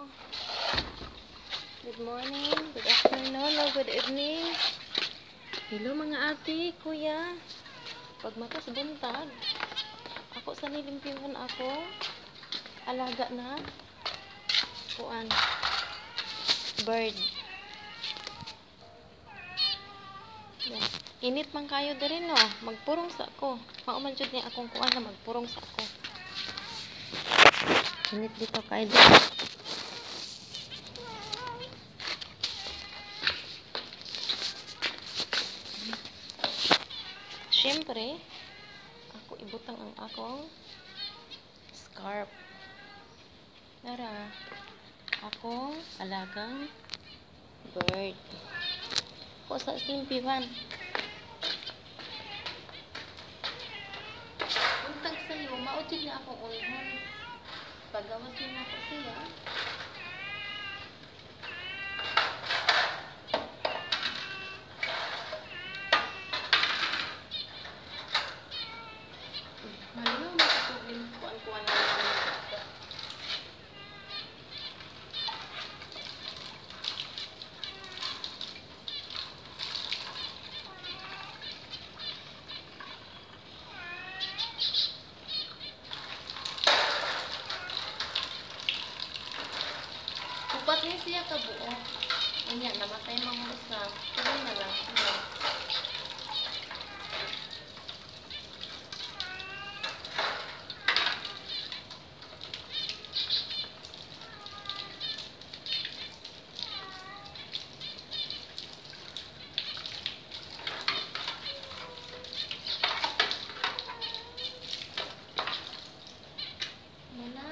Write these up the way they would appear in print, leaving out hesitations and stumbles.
Good morning, good afternoon, or good evening. Hello mga ate, kuya. Pagmatas buntag, ako sa nilimpyuhan ako. Alaga na. Kuan. Bird. Yan. Init man kayo diri no. Magpurong sa ako. Mauman jud ni akong kuan na magpurong sa ako. Init dito kayo dito. Siyempre, ako ibutang ang akong scarf. Nara, akong alagang bird. Ako sa simpihan. Untag sa'yo, mautid na akong ulhon. Pagawas na ako siya. Malo, makatublim kuan-kuan na naman. Upat ni siya kabuo. Unya, namatay mga usa. Tuloy na lang siya. Wala.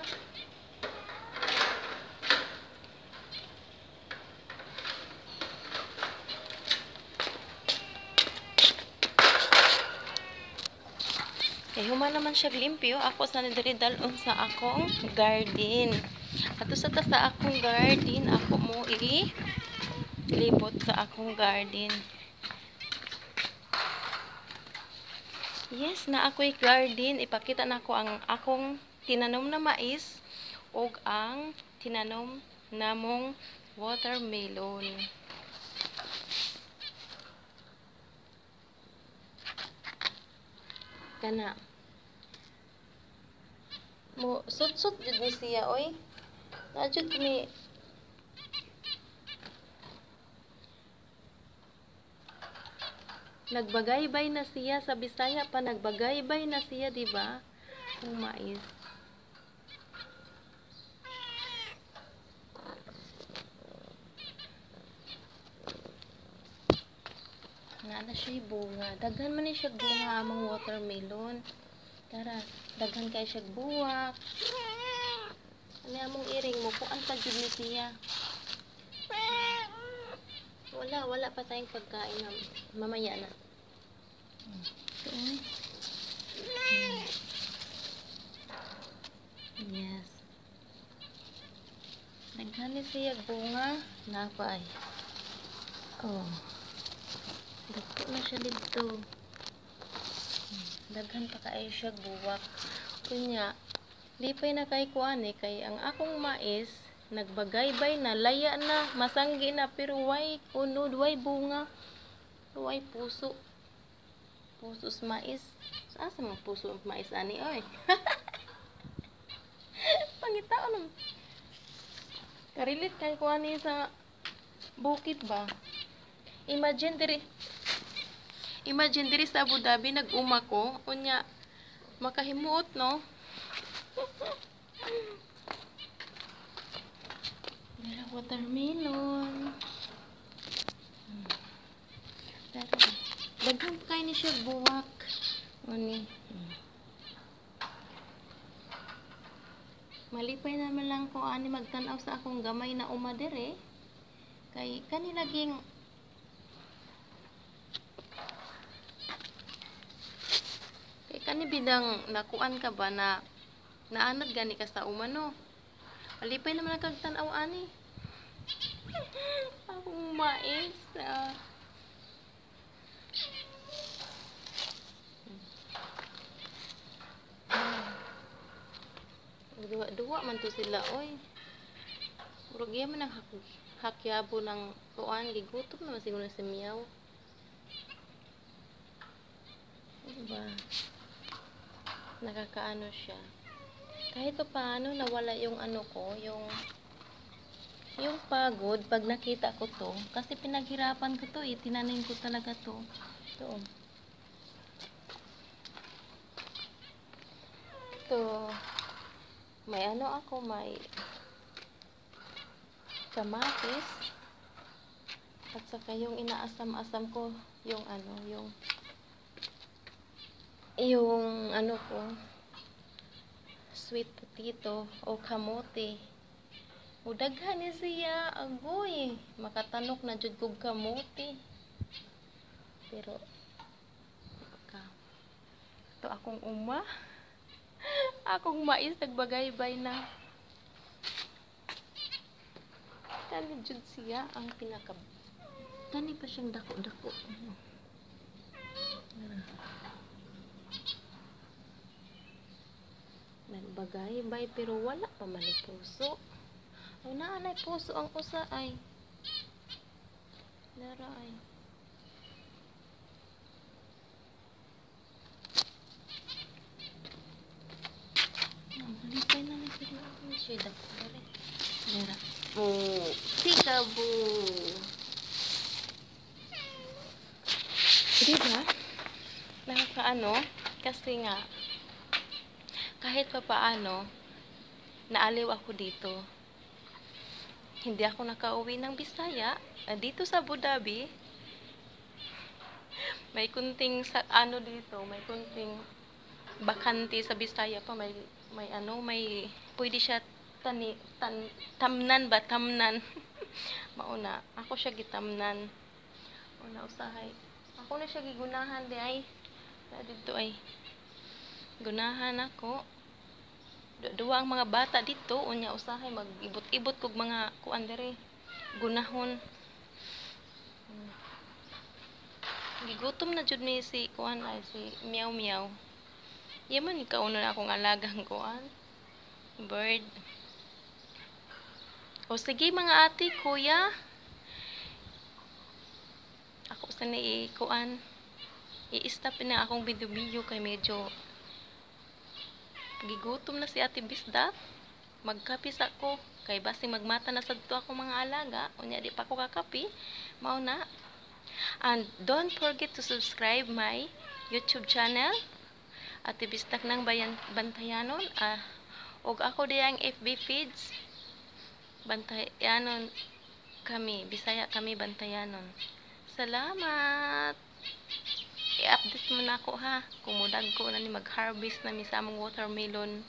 Eh, human naman siya limpyo. Ako sa nadiridalon sa akong garden. Ato sa akong garden, ako mo ilibot sa akong garden. Yes, na ako'y garden. Ipakita na ko ang akong tinanom na mais o ang tinanom namong watermelon. Kana mo sut-sut jud ni siya oy. Na jud ni nagbagaybay na siya sa Bisaya pa, nagbagaybay na siya, di ba? Ang mais. Na siya bunga. Daghan man ni siya bunga among watermelon. Tara, daghan kay siya buwak. Ano among iring mo kung ang tagyod ni siya. Wala pa tayong pagkain. Mamaya na. Yes. Daghan ni siya bunga. Napay. Oh. Dagko na siya dito. Daghan pa kay siya buwak. Kunya, lipay na kay kuan kay ang akong mais nagbagaybay na, laya na, masanggi na, pero way unod, way bunga, way puso. Puso sa mais. Saan sa mga puso ang mais ani oy? Pangitaon. Karilit kay kuan ni sa bukid ba? Imagine diri sa Abu Dhabi nag-uma ko, unya makahimuot no. Dara watermelon. Dara. Daghang kay ni siya buwak. Oni. Malipay naman lang ko ani magtan-aw sa akong gamay na uma dire. Kay kani laging kani bidang nakuan ka ba na naanad gani ka sa umano. Alipay naman ang kagtanaw ani. Akong mais. Duwa man to sila oy. Urog iya man ang hakyabo ng kuan, gigutom naman siguro si Meow. Diba? Nakakaano siya. Kahit pa paano nawala yung ano ko, yung pagod pag nakita ko to. Kasi pinaghirapan ko to eh. Tinanim ko talaga to. Ito. Ito. May ano ako, may kamatis. At saka yung inaasam-asam ko, yung ano, yung ano ko, sweet potato o kamote. Udaghan ni siya, agoy. Makatanok na jud kog kamote. Pero ito akong uma. Akong mais nagbagaybay na. Kani jud siya ang pinaka. Kani pa siyang dako-dako. Nagbagaybay pero wala pa man puso. Ay naanay puso ang usa ay. Nara ay. Malipay na ni sila ang shade ako dali. Nara. Oh, peekaboo. Diba? Nakakaano? Kasi nga kahit pa paano naaliw ako dito. Hindi ako nakauwi ng Bisaya. Dito sa Abu Dhabi, may kunting sa ano dito, may kunting bakante sa Bisaya pa, may ano, may pwede siya tamnan ba, tamnan. Mauna, ako siya gitamnan. Una usahay. Ako na siya gigunahan di ay. Dito ay. Gunahan ako. Duwa ang mga bata dito, unya usahay mag-ibot-ibot kog mga kuan dere. Gunahon. Gigutom na jud ni si kuan ay si Meow Meow. Yaman ikaw na akong alagang kuan. Bird. O sige mga ate, kuya. Ako sa ni kuan. I-stop na akong video kay medyo gigutom na si Ate Bisda. Magkapis ako kay basi magmata na sadto ako mga alaga, unya di pa ako kakapi. Mao na. And don't forget to subscribe my YouTube channel Ate Bisdak ng Bantayanon. Og ako di ang FB feeds Bantayanon kami, Bisaya kami Bantayanon. Salamat. I-update mo na ako ha. Kumudag ko na ni mag-harvest na mi sa among watermelon.